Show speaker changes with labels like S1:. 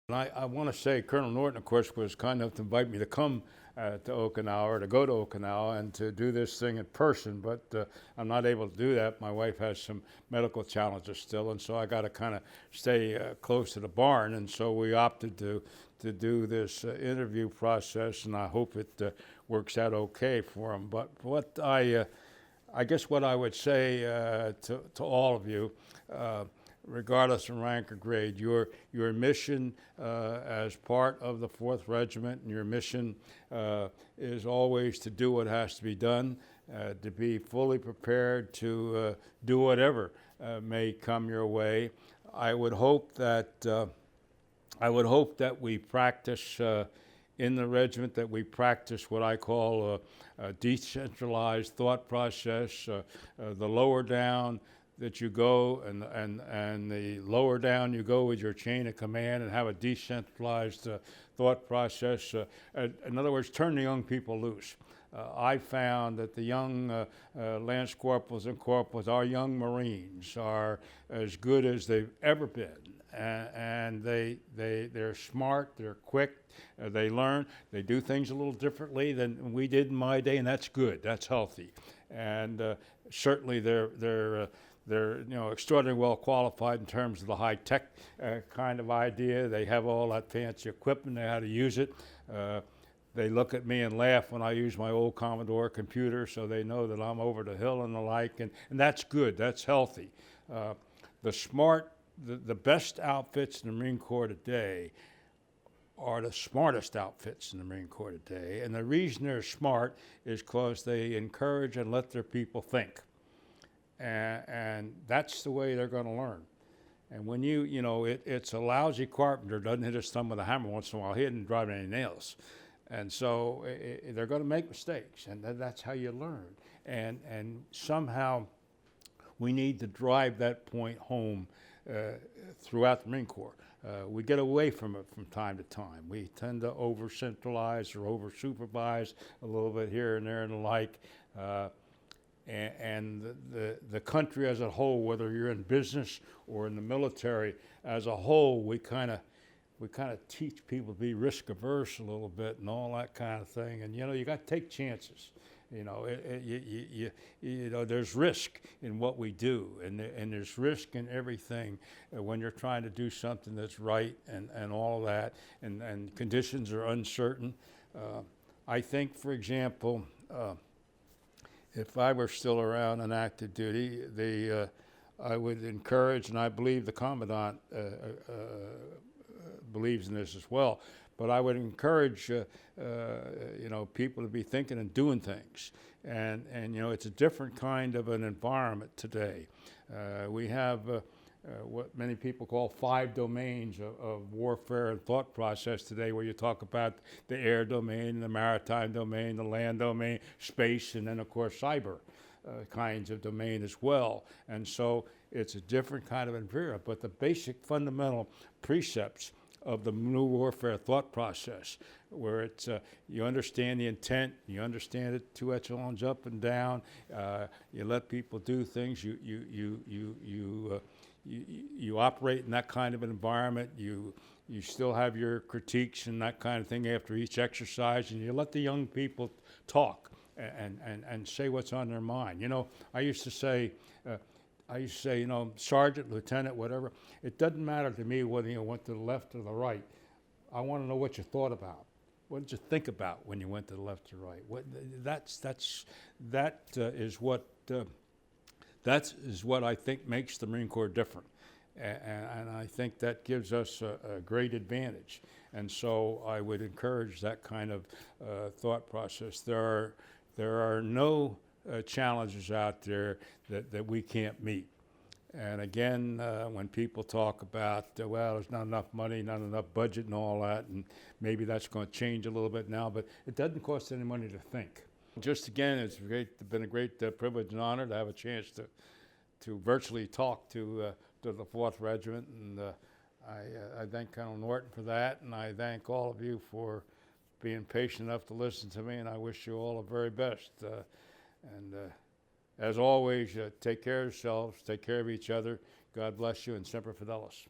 S1: And I want to say Colonel Norton, of course, was kind enough to invite me to come to Okinawa, or to go to Okinawa and to do this thing in person, but I'm not able to do that. My wife has some medical challenges still, and so I got to kind of stay close to the barn, and so we opted to do this interview process, and I hope it works out okay for them. But what I guess what I would say to all of you, regardless of rank or grade, your mission as part of the 4th Regiment, and your mission is always to do what has to be done, to be fully prepared to do whatever may come your way. I would hope that we practice in the regiment, that we practice what I call a decentralized thought process. The lower down that you go, and the lower down you go with your chain of command, and have a decentralized thought process. In other words, turn the young people loose. I found that the young Lance Corporals and Corporals, our young Marines, are as good as they've ever been. And they're smart, they're quick, they learn, they do things a little differently than we did in my day, and that's good, that's healthy. And certainly they're extraordinarily well qualified in terms of the high-tech kind of idea. They have all that fancy equipment, they know how to use it. They look at me and laugh when I use my old Commodore computer, so they know that I'm over the hill and the like, and that's good, that's healthy. The best outfits in the Marine Corps today are the smartest outfits in the Marine Corps today, and the reason they're smart is because they encourage and let their people think. And that's the way they're going to learn. And when it's a lousy carpenter doesn't hit his thumb with a hammer once in a while. He didn't drive any nails. And so they're going to make mistakes, and that's how you learn. And somehow we need to drive that point home throughout the Marine Corps. We get away from it from time to time. We tend to over-centralize or over-supervise a little bit here and there and the like. And the country as a whole, whether you're in business or in the military as a whole, we kind of teach people to be risk averse a little bit and all that kind of thing. And you got to take chances. There's risk in what we do, and there's risk in everything when you're trying to do something that's right, and all that, and conditions are uncertain. I think, for example, if I were still around on active duty, I would encourage, and I believe the Commandant believes in this as well, but I would encourage people to be thinking and doing things. And it's a different kind of an environment today. We have what many people call 5 domains of warfare and thought process today, where you talk about the air domain, the maritime domain, the land domain, space, and then of course cyber kinds of domain as well. And so it's a different kind of environment, but the basic fundamental precepts of the new warfare thought process, where it's you understand the intent, you understand it 2 echelons up and down, you let people do things, you operate in that kind of an environment, you still have your critiques and that kind of thing after each exercise, and you let the young people talk and say what's on their mind. I used to say, sergeant, lieutenant, whatever, it doesn't matter to me whether you went to the left or the right. I want to know what you thought about. What did you think about when you went to the left or right? That is what I think makes the Marine Corps different. And I think that gives us a great advantage. And so I would encourage that kind of thought process. There are no challenges out there that we can't meet. And again, when people talk about, there's not enough money, not enough budget and all that, and maybe that's going to change a little bit now, but it doesn't cost any money to think. Just again, it's been a great privilege and honor to have a chance to virtually talk to the 4th Regiment, and I thank Colonel Norton for that, and I thank all of you for being patient enough to listen to me, and I wish you all the very best. As always, take care of yourselves, take care of each other. God bless you, and Semper Fidelis.